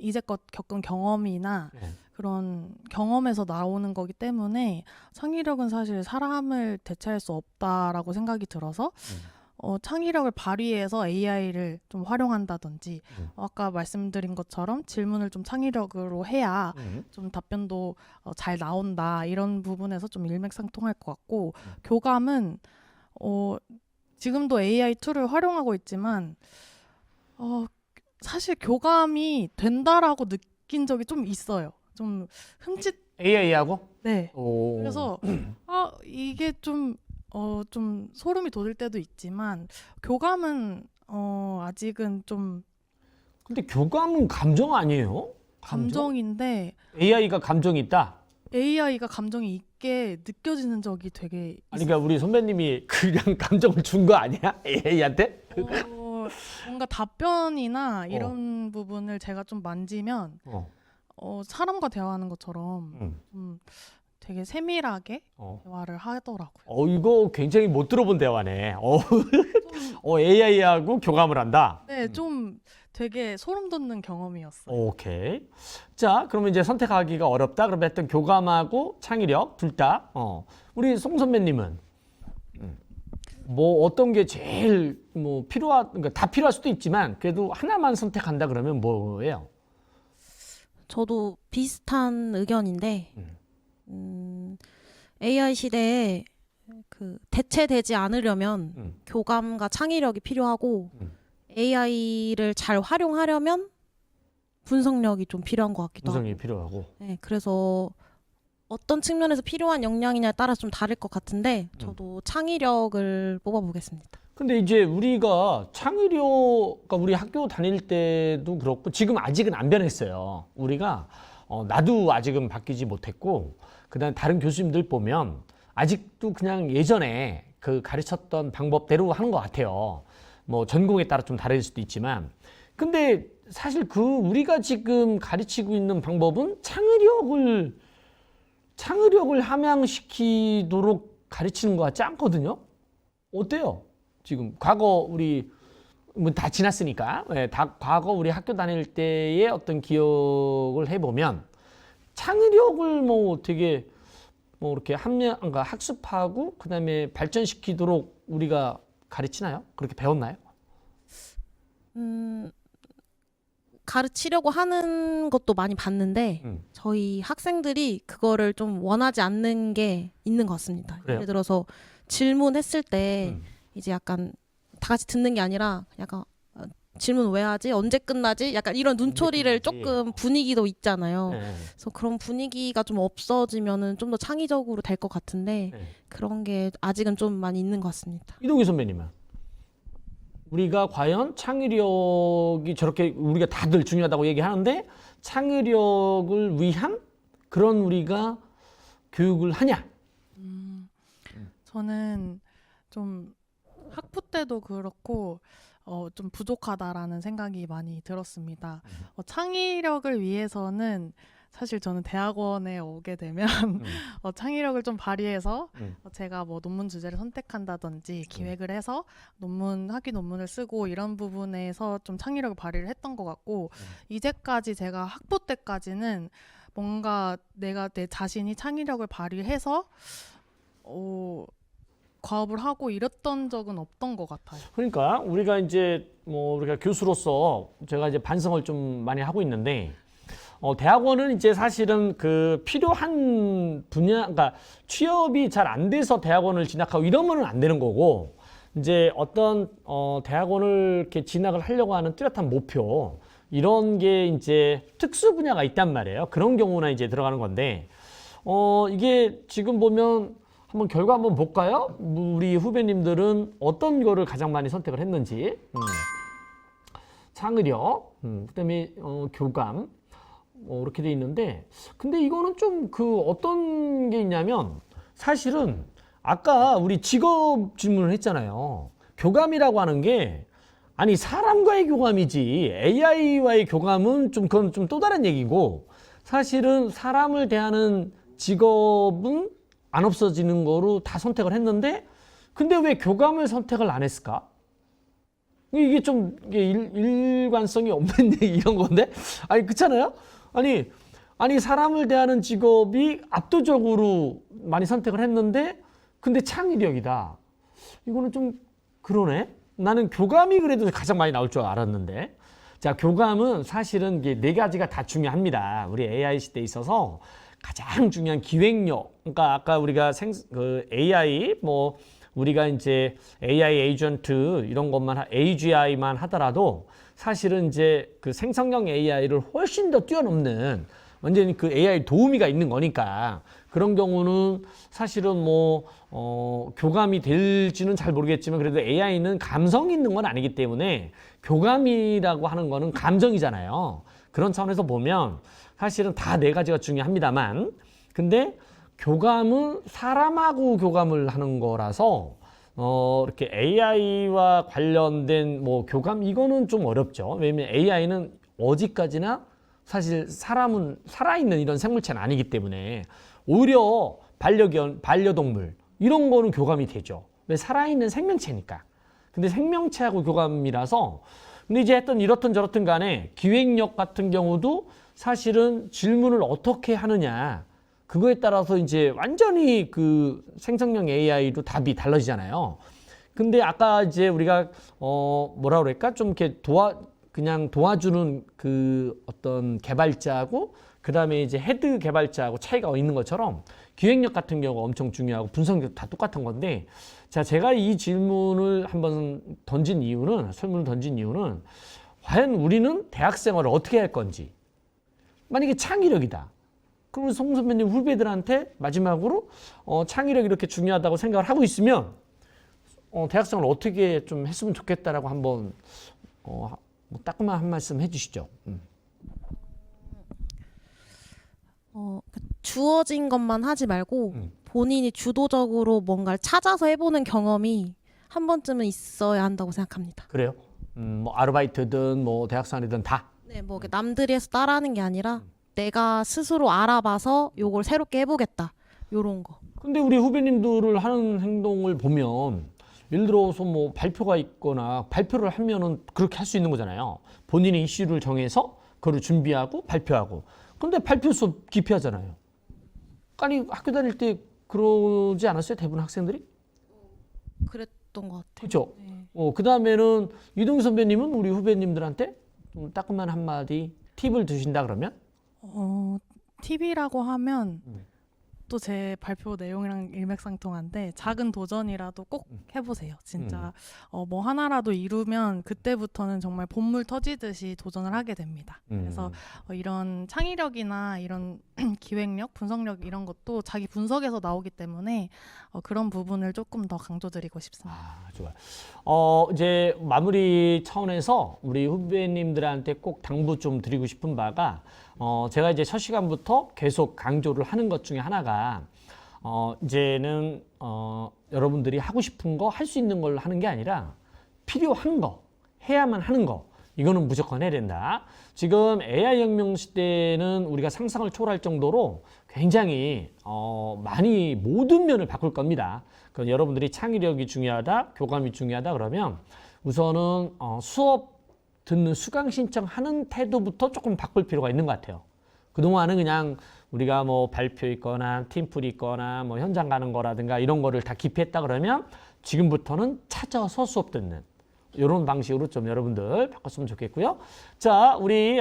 이제껏 겪은 경험이나 네. 그런 경험에서 나오는 거기 때문에 창의력은 사실 사람을 대체할 수 없다라고 생각이 들어서 창의력을 발휘해서 AI를 좀 활용한다든지 아까 말씀드린 것처럼 질문을 좀 창의력으로 해야 좀 답변도 잘 나온다 이런 부분에서 좀 일맥상통할 것 같고 교감은 지금도 AI 툴을 활용하고 있지만 사실 교감이 된다라고 느낀 적이 좀 있어요. 좀 흠칫. AI하고? 네. 오. 그래서 이게 좀 소름이 돋을 때도 있지만 교감은 아직은 좀 근데 교감은 감정 아니에요? 감정인데 AI가 감정이 있다? AI가 감정이 있게 느껴지는 적이 되게 아니 그러니까 우리 선배님이 그냥 감정을 준 거 아니야? AI한테? 뭔가 답변이나 이런 부분을 제가 좀 만지면 사람과 대화하는 것처럼 좀 되게 세밀하게 대화를 하더라고요. 이거 굉장히 못 들어본 대화네. AI하고 교감을 한다. 네, 좀 되게 소름 돋는 경험이었어요. 오케이. 자, 그러면 이제 선택하기가 어렵다. 그러면 했던 교감하고 창의력 둘 다. 우리 송 선배님은 뭐 어떤 게 제일 뭐 그러니까 다 필요할 수도 있지만 그래도 하나만 선택한다 그러면 뭐예요? 저도 비슷한 의견인데 AI 시대에 그 대체되지 않으려면 교감과 창의력이 필요하고 AI를 잘 활용하려면 분석력이 좀 필요한 것 같기도 하고. 분석이 필요하고. 네, 그래서 어떤 측면에서 필요한 역량이냐에 따라 좀 다를 것 같은데 저도 창의력을 뽑아보겠습니다. 근데 이제 우리가 그러니까 우리 학교 다닐 때도 그렇고 지금 아직은 안 변했어요. 우리가 나도 아직은 바뀌지 못했고 그다음 다른 교수님들 보면 아직도 그냥 예전에 그 가르쳤던 방법대로 하는 것 같아요. 뭐 전공에 따라 좀 다를 수도 있지만 근데 사실 우리가 지금 가르치고 있는 방법은 창의력을 함양시키도록 가르치는 것 같지 않거든요. 어때요? 지금 과거 우리 뭐 다 지났으니까 과거 우리 학교 다닐 때의 어떤 기억을 해보면 창의력을 뭐 되게 뭐 이렇게 그러니까 학습하고 그다음에 발전시키도록 우리가 가르치나요? 그렇게 배웠나요? 가르치려고 하는 것도 많이 봤는데 저희 학생들이 그거를 좀 원하지 않는 게 있는 것 같습니다. 그래요? 예를 들어서 질문했을 때 이제 약간 다 같이 듣는 게 아니라 약간 질문 왜 하지? 언제 끝나지? 약간 이런 눈초리를 끝나지? 조금 분위기도 있잖아요. 네. 그래서 그런 분위기가 좀 없어지면은 좀 더 창의적으로 될 것 같은데 네. 그런 게 아직은 좀 많이 있는 것 같습니다. 이동규 선배님은 우리가 과연 창의력이 저렇게 우리가 다들 중요하다고 얘기하는데 창의력을 위한 그런 우리가 교육을 하냐? 저는 좀 학부 때도 그렇고 좀 부족하다라는 생각이 많이 들었습니다. 창의력을 위해서는 사실 저는 대학원에 오게 되면 창의력을 좀 발휘해서 제가 뭐 논문 주제를 선택한다든지 기획을 해서 학위 논문을 쓰고 이런 부분에서 좀 창의력을 발휘를 했던 것 같고 이제까지 제가 학부 때까지는 뭔가 내가 내 자신이 창의력을 발휘해서 과업을 하고 이랬던 적은 없던 것 같아요. 그러니까 우리가 이제 뭐 우리가 교수로서 제가 이제 반성을 좀 많이 하고 있는데 대학원은 이제 사실은 그 필요한 분야, 그러니까 취업이 잘 안 돼서 대학원을 진학하고 이러면은 안 되는 거고 이제 어떤 대학원을 이렇게 진학을 하려고 하는 뚜렷한 목표 이런 게 이제 특수 분야가 있단 말이에요. 그런 경우나 이제 들어가는 건데 이게 지금 보면 한번 결과 한번 볼까요? 우리 후배님들은 어떤 거를 가장 많이 선택을 했는지. 창의력, 그다음에 교감 이렇게 돼 있는데 근데 이거는 좀 그 어떤 게 있냐면 사실은 아까 우리 직업 질문을 했잖아요. 교감이라고 하는 게 아니 사람과의 교감이지 AI와의 교감은 좀 그건 좀 또 다른 얘기고 사실은 사람을 대하는 직업은 안 없어지는 거로 다 선택을 했는데 근데 왜 교감을 선택을 안 했을까? 이게 좀 일관성이 없는 얘기 이런 건데 아니 그렇잖아요? 아니 사람을 대하는 직업이 압도적으로 많이 선택을 했는데 근데 창의력이다. 이거는 좀 그러네. 나는 교감이 그래도 가장 많이 나올 줄 알았는데 자 교감은 사실은 이게 네 가지가 다 중요합니다. 우리 AI 시대에 있어서 가장 중요한 기획력. 그러니까 아까 우리가 AI 뭐 우리가 이제 AI 에이전트 이런 것만 AGI만 하더라도 사실은 이제 그 생성형 AI를 훨씬 더 뛰어넘는 완전히 그 AI 도우미가 있는 거니까 그런 경우는 사실은 뭐 교감이 될지는 잘 모르겠지만 그래도 AI는 감성이 있는 건 아니기 때문에 교감이라고 하는 거는 감정이잖아요. 그런 차원에서 보면 사실은 다 네 가지가 중요합니다만 근데 교감은 사람하고 교감을 하는 거라서 이렇게 AI와 관련된 뭐 교감 이거는 좀 어렵죠. 왜냐면 AI는 어디까지나 사실 사람은 살아있는 이런 생물체는 아니기 때문에 오히려 반려동물 이런 거는 교감이 되죠. 왜 살아있는 생명체니까. 근데 생명체하고 교감이라서 근데 이제 했던 이렇든 저렇든 간에 기획력 같은 경우도 사실은 질문을 어떻게 하느냐 그거에 따라서 이제 완전히 그 생성형 AI도 답이 달라지잖아요. 근데 아까 이제 우리가 뭐라 그럴까 좀 이렇게 그냥 도와주는 그 어떤 개발자하고 그 다음에 이제 헤드 개발자하고 차이가 있는 것처럼 기획력 같은 경우가 엄청 중요하고 분석력도 다 똑같은 건데 자 제가 이 질문을 한번 설문을 던진 이유는 과연 우리는 대학 생활을 어떻게 할 건지 만약에 창의력이다. 그러면 송 선배님 후배들한테 마지막으로 창의력이 이렇게 중요하다고 생각을 하고 있으면 대학생을 어떻게 좀 했으면 좋겠다라고 한번 뭐 따끔한 한 말씀 해주시죠. 주어진 것만 하지 말고 본인이 주도적으로 뭔가를 찾아서 해보는 경험이 한 번쯤은 있어야 한다고 생각합니다. 그래요? 뭐 아르바이트든 뭐 대학생이든 다. 네, 뭐 남들이 해서 따라하는 게 아니라 내가 스스로 알아봐서 요걸 새롭게 해보겠다. 요런 거. 근데 우리 후배님들을 하는 행동을 보면 예를 들어서 뭐 발표가 있거나 발표를 하면은 그렇게 할 수 있는 거잖아요. 본인의 이슈를 정해서 그걸 준비하고 발표하고. 근데 발표 수업 기피하잖아요. 아니 학교 다닐 때 그러지 않았어요? 대부분 학생들이? 그랬던 것 같아요. 그렇죠. 네. 그 다음에는 이동 선배님은 우리 후배님들한테 좀 따끔한 한마디 팁을 주신다 그러면? 팁이라고 하면 음. 또 제 발표 내용이랑 일맥상통한데 작은 도전이라도 꼭 해보세요. 진짜 뭐 하나라도 이루면 그때부터는 정말 본물 터지듯이 도전을 하게 됩니다. 그래서 이런 창의력이나 이런 기획력, 분석력 이런 것도 자기 분석에서 나오기 때문에 그런 부분을 조금 더 강조드리고 싶습니다. 아, 좋아요. 이제 마무리 차원에서 우리 후배님들한테 꼭 당부 좀 드리고 싶은 바가 제가 이제 첫 시간부터 계속 강조를 하는 것 중에 하나가 이제는 여러분들이 하고 싶은 거 할 수 있는 걸 하는 게 아니라 필요한 거, 해야만 하는 거 이거는 무조건 해야 된다. 지금 AI 혁명 시대는 우리가 상상을 초월할 정도로 굉장히 많이 모든 면을 바꿀 겁니다. 그럼 여러분들이 창의력이 중요하다, 교감이 중요하다 그러면 우선은 수업 듣는 수강 신청하는 태도부터 조금 바꿀 필요가 있는 것 같아요. 그동안은 그냥 우리가 뭐 발표 있거나 팀플 있거나 뭐 현장 가는 거라든가 이런 거를 다 기피했다 그러면 지금부터는 찾아서 수업 듣는 이런 방식으로 좀 여러분들 바꿨으면 좋겠고요. 자, 우리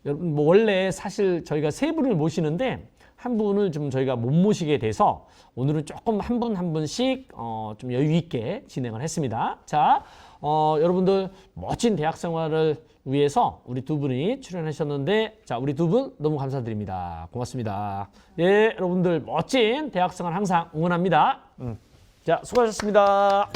여러분 뭐 원래 사실 저희가 세 분을 모시는데 한 분을 좀 저희가 못 모시게 돼서 오늘은 조금 한 분 한 분씩 좀 여유 있게 진행을 했습니다. 자, 여러분들 멋진 대학 생활을 위해서 우리 두 분이 출연하셨는데 자, 우리 두 분 너무 감사드립니다. 고맙습니다. 예, 여러분들 멋진 대학 생활 항상 응원합니다. 자, 수고하셨습니다.